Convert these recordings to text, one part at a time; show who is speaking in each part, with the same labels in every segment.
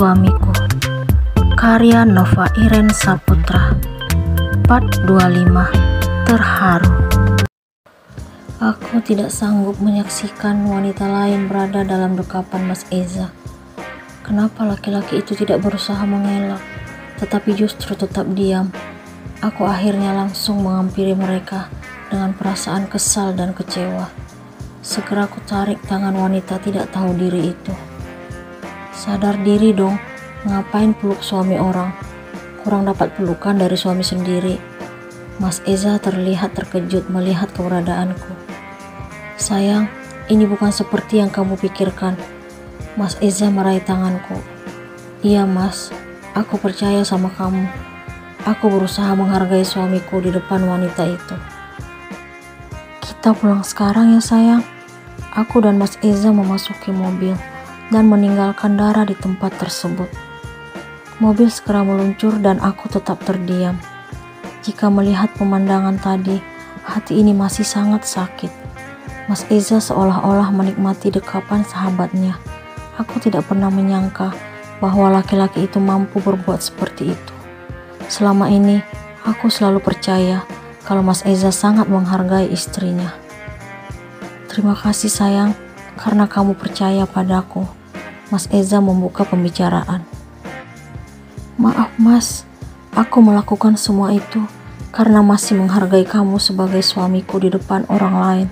Speaker 1: Suamiku, karya Nova Iren Saputra, part 25, terharu. Aku tidak sanggup menyaksikan wanita lain berada dalam dekapan Mas Eza. Kenapa laki-laki itu tidak berusaha mengelak, tetapi justru tetap diam? Aku akhirnya langsung menghampiri mereka dengan perasaan kesal dan kecewa. Segera aku tarik tangan wanita tidak tahu diri itu. Sadar diri dong, ngapain peluk suami orang? Kurang dapat pelukan dari suami sendiri. Mas Eza terlihat terkejut melihat keberadaanku. Sayang, ini bukan seperti yang kamu pikirkan. Mas Eza meraih tanganku. Iya mas, aku percaya sama kamu. Aku berusaha menghargai suamiku di depan wanita itu. Kita pulang sekarang ya sayang. Aku dan Mas Eza memasuki mobil dan meninggalkan Dara di tempat tersebut. Mobil segera meluncur dan aku tetap terdiam. Jika melihat pemandangan tadi, hati ini masih sangat sakit. Mas Eza seolah-olah menikmati dekapan sahabatnya. Aku tidak pernah menyangka bahwa laki-laki itu mampu berbuat seperti itu. Selama ini, aku selalu percaya kalau Mas Eza sangat menghargai istrinya. Terima kasih sayang, karena kamu percaya padaku. Mas Eza membuka pembicaraan. Maaf mas, aku melakukan semua itu karena masih menghargai kamu sebagai suamiku di depan orang lain.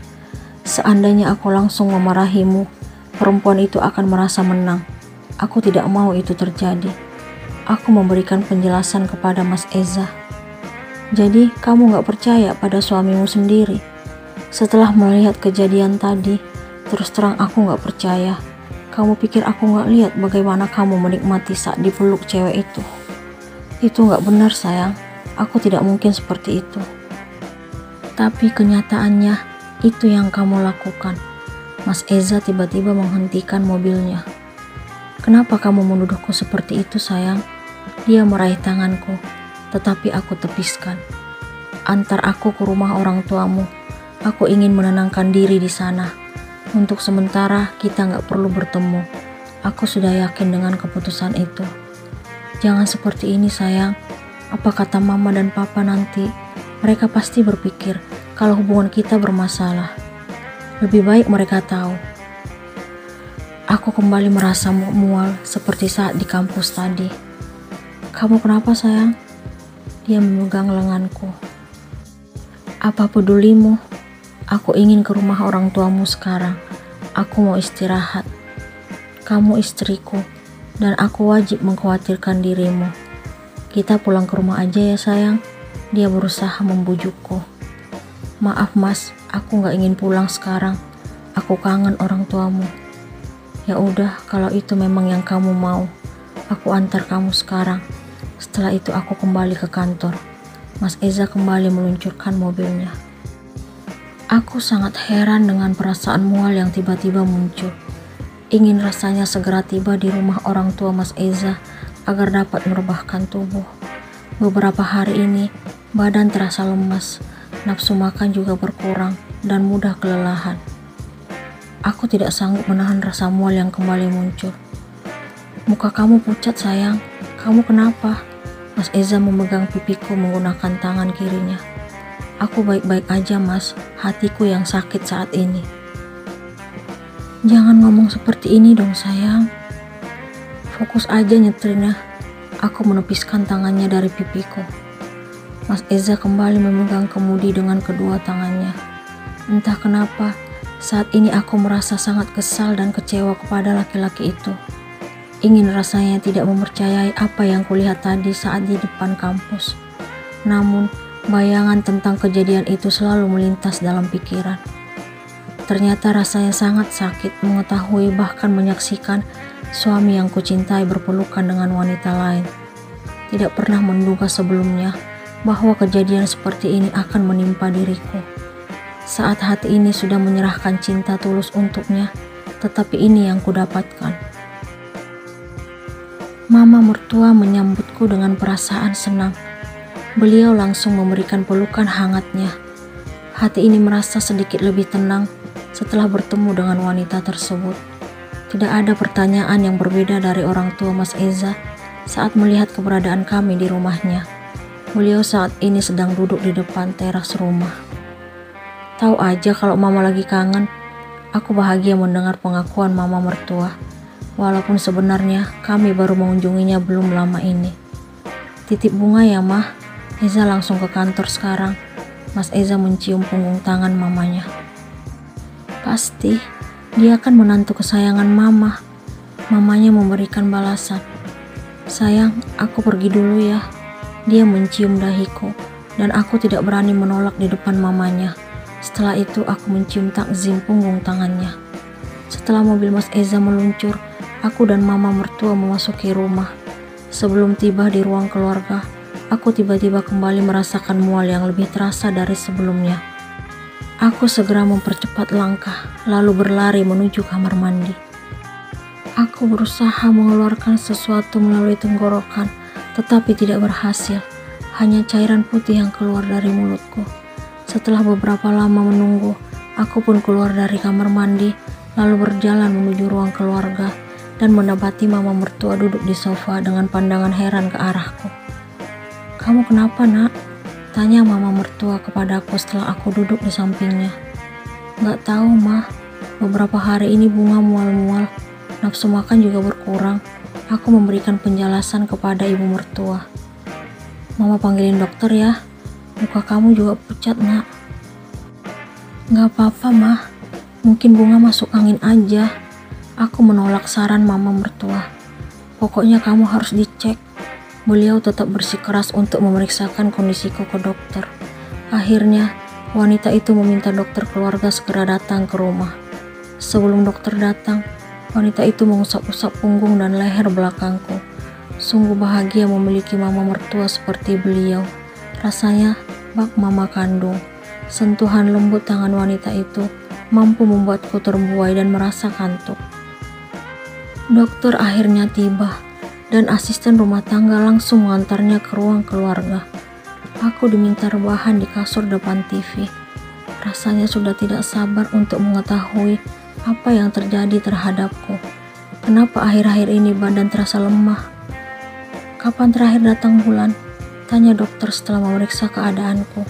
Speaker 1: Seandainya aku langsung memarahimu, perempuan itu akan merasa menang. Aku tidak mau itu terjadi. Aku memberikan penjelasan kepada Mas Eza. Jadi kamu gak percaya pada suamimu sendiri? Setelah melihat kejadian tadi, terus terang aku gak percaya. Kamu pikir aku gak lihat bagaimana kamu menikmati saat dipeluk cewek itu? Itu gak benar sayang. Aku tidak mungkin seperti itu. Tapi kenyataannya itu yang kamu lakukan. Mas Eza tiba-tiba menghentikan mobilnya. Kenapa kamu menuduhku seperti itu sayang? Dia meraih tanganku, tetapi aku tepiskan. Antar aku ke rumah orang tuamu. Aku ingin menenangkan diri di sana. Untuk sementara kita gak perlu bertemu. Aku sudah yakin dengan keputusan itu. Jangan seperti ini sayang. Apa kata mama dan papa nanti? Mereka pasti berpikir kalau hubungan kita bermasalah. Lebih baik mereka tahu. Aku kembali merasa mual seperti saat di kampus tadi. Kamu kenapa sayang? Dia memegang lenganku. Apa pedulimu? Aku ingin ke rumah orang tuamu sekarang. Aku mau istirahat. Kamu istriku dan aku wajib mengkhawatirkan dirimu. Kita pulang ke rumah aja ya sayang. Dia berusaha membujukku. Maaf mas, aku gak ingin pulang sekarang. Aku kangen orang tuamu. Ya udah, kalau itu memang yang kamu mau, aku antar kamu sekarang. Setelah itu aku kembali ke kantor. Mas Eza kembali meluncurkan mobilnya. Aku sangat heran dengan perasaan mual yang tiba-tiba muncul. Ingin rasanya segera tiba di rumah orang tua Mas Eza agar dapat merebahkan tubuh. Beberapa hari ini, badan terasa lemas, nafsu makan juga berkurang, dan mudah kelelahan. Aku tidak sanggup menahan rasa mual yang kembali muncul. Muka kamu pucat sayang, kamu kenapa? Mas Eza memegang pipiku menggunakan tangan kirinya. Aku baik-baik aja mas, hatiku yang sakit saat ini. Jangan ngomong seperti ini dong sayang. Fokus aja nyetirnya. Aku menepiskan tangannya dari pipiku. Mas Eza kembali memegang kemudi dengan kedua tangannya. Entah kenapa, saat ini aku merasa sangat kesal dan kecewa kepada laki-laki itu. Ingin rasanya tidak mempercayai apa yang kulihat tadi saat di depan kampus. Namun, bayangan tentang kejadian itu selalu melintas dalam pikiran. Ternyata rasanya sangat sakit mengetahui bahkan menyaksikan suami yang kucintai berpelukan dengan wanita lain. Tidak pernah menduga sebelumnya bahwa kejadian seperti ini akan menimpa diriku. Saat hati ini sudah menyerahkan cinta tulus untuknya, tetapi ini yang kudapatkan. Mama mertua menyambutku dengan perasaan senang. Beliau langsung memberikan pelukan hangatnya. Hati ini merasa sedikit lebih tenang setelah bertemu dengan wanita tersebut. Tidak ada pertanyaan yang berbeda dari orang tua Mas Eza saat melihat keberadaan kami di rumahnya. Beliau saat ini sedang duduk di depan teras rumah. Tahu aja kalau mama lagi kangen. Aku bahagia mendengar pengakuan mama mertua. Walaupun sebenarnya kami baru mengunjunginya belum lama ini. Titip bunga ya, Mah. Eza langsung ke kantor sekarang. Mas Eza mencium punggung tangan mamanya. Pasti, dia kan menantu kesayangan mama. Mamanya memberikan balasan. Sayang, aku pergi dulu ya. Dia mencium dahiku, dan aku tidak berani menolak di depan mamanya. Setelah itu aku mencium takzim punggung tangannya. Setelah mobil Mas Eza meluncur, aku dan mama mertua memasuki rumah. Sebelum tiba di ruang keluarga, aku tiba-tiba kembali merasakan mual yang lebih terasa dari sebelumnya. Aku segera mempercepat langkah, lalu berlari menuju kamar mandi. Aku berusaha mengeluarkan sesuatu melalui tenggorokan, tetapi tidak berhasil. Hanya cairan putih yang keluar dari mulutku. Setelah beberapa lama menunggu, aku pun keluar dari kamar mandi, lalu berjalan menuju ruang keluarga dan mendapati mama mertua duduk di sofa dengan pandangan heran ke arahku. "Kamu kenapa, Nak?" tanya mama mertua kepadaku setelah aku duduk di sampingnya. "Nggak tahu, Mah. Beberapa hari ini bunga mual-mual, nafsu makan juga berkurang." Aku memberikan penjelasan kepada ibu mertua. "Mama panggilin dokter ya. Muka kamu juga pucat, Nak." "Nggak apa-apa, Mah. Mungkin bunga masuk angin aja." Aku menolak saran mama mertua. "Pokoknya kamu harus dicek." Beliau tetap bersikeras untuk memeriksakan kondisiku ke dokter. Akhirnya, wanita itu meminta dokter keluarga segera datang ke rumah. Sebelum dokter datang, wanita itu mengusap-usap punggung dan leher belakangku. Sungguh bahagia memiliki mama mertua seperti beliau. Rasanya bak mama kandung. Sentuhan lembut tangan wanita itu mampu membuatku terbuai dan merasa kantuk. Dokter akhirnya tiba, dan asisten rumah tangga langsung mengantarnya ke ruang keluarga. Aku diminta rebahan di kasur depan TV. Rasanya sudah tidak sabar untuk mengetahui apa yang terjadi terhadapku. Kenapa akhir-akhir ini badan terasa lemah? "Kapan terakhir datang bulan?" tanya dokter setelah memeriksa keadaanku.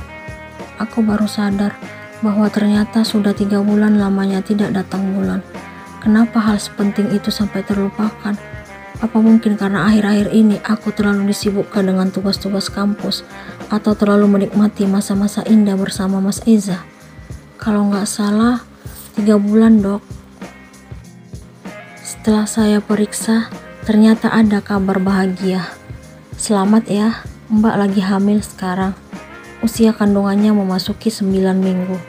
Speaker 1: Aku baru sadar bahwa ternyata sudah 3 bulan lamanya tidak datang bulan. Kenapa hal sepenting itu sampai terlupakan? Apa mungkin karena akhir-akhir ini aku terlalu disibukkan dengan tugas-tugas kampus atau terlalu menikmati masa-masa indah bersama Mas Eza? Kalau nggak salah, 3 bulan, Dok. Setelah saya periksa, ternyata ada kabar bahagia. "Selamat ya, Mbak lagi hamil sekarang." Usia kandungannya memasuki 9 minggu.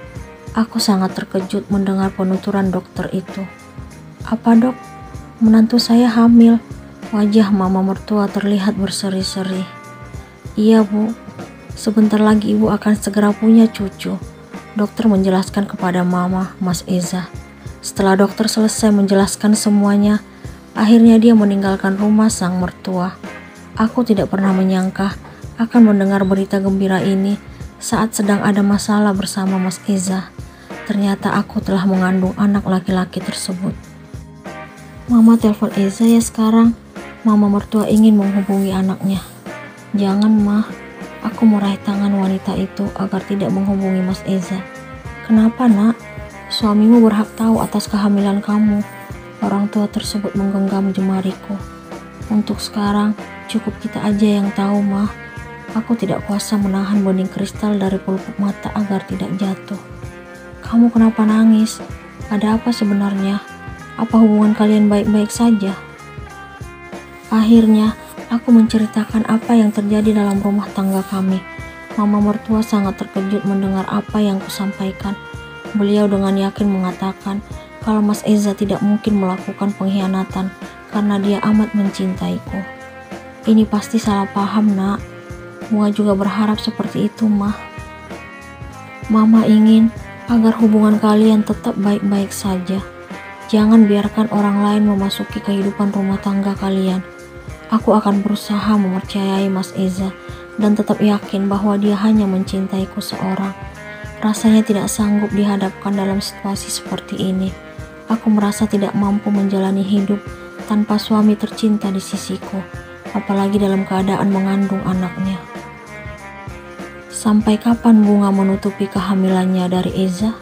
Speaker 1: Aku sangat terkejut mendengar penuturan dokter itu. "Apa, Dok? Menantu saya hamil." Wajah mama mertua terlihat berseri-seri. "Iya, Bu. Sebentar lagi Ibu akan segera punya cucu." Dokter menjelaskan kepada mama Mas Eza. Setelah dokter selesai menjelaskan semuanya, akhirnya dia meninggalkan rumah sang mertua. Aku tidak pernah menyangka akan mendengar berita gembira ini saat sedang ada masalah bersama Mas Eza. Ternyata aku telah mengandung anak laki-laki tersebut. "Mama telepon Eza ya sekarang." Mama mertua ingin menghubungi anaknya. "Jangan, Mah. Aku meraih tangan wanita itu agar tidak menghubungi Mas Eza." "Kenapa, Nak? Suamimu berhak tahu atas kehamilan kamu." Orang tua tersebut menggenggam jemariku. "Untuk sekarang, cukup kita aja yang tahu, Mah. Aku tidak kuasa menahan bening kristal dari pelupuk mata agar tidak jatuh." "Kamu kenapa nangis? Ada apa sebenarnya? Apa hubungan kalian baik-baik saja?" Akhirnya, aku menceritakan apa yang terjadi dalam rumah tangga kami. Mama mertua sangat terkejut mendengar apa yang kusampaikan. Beliau dengan yakin mengatakan kalau Mas Eza tidak mungkin melakukan pengkhianatan karena dia amat mencintaiku. "Ini pasti salah paham, Nak. Bunga juga berharap seperti itu, Mah. Mama ingin agar hubungan kalian tetap baik-baik saja. Jangan biarkan orang lain memasuki kehidupan rumah tangga kalian. Aku akan berusaha mempercayai Mas Eza dan tetap yakin bahwa dia hanya mencintaiku seorang." Rasanya tidak sanggup dihadapkan dalam situasi seperti ini. Aku merasa tidak mampu menjalani hidup tanpa suami tercinta di sisiku, apalagi dalam keadaan mengandung anaknya. Sampai kapan Bunga menutupi kehamilannya dari Eza?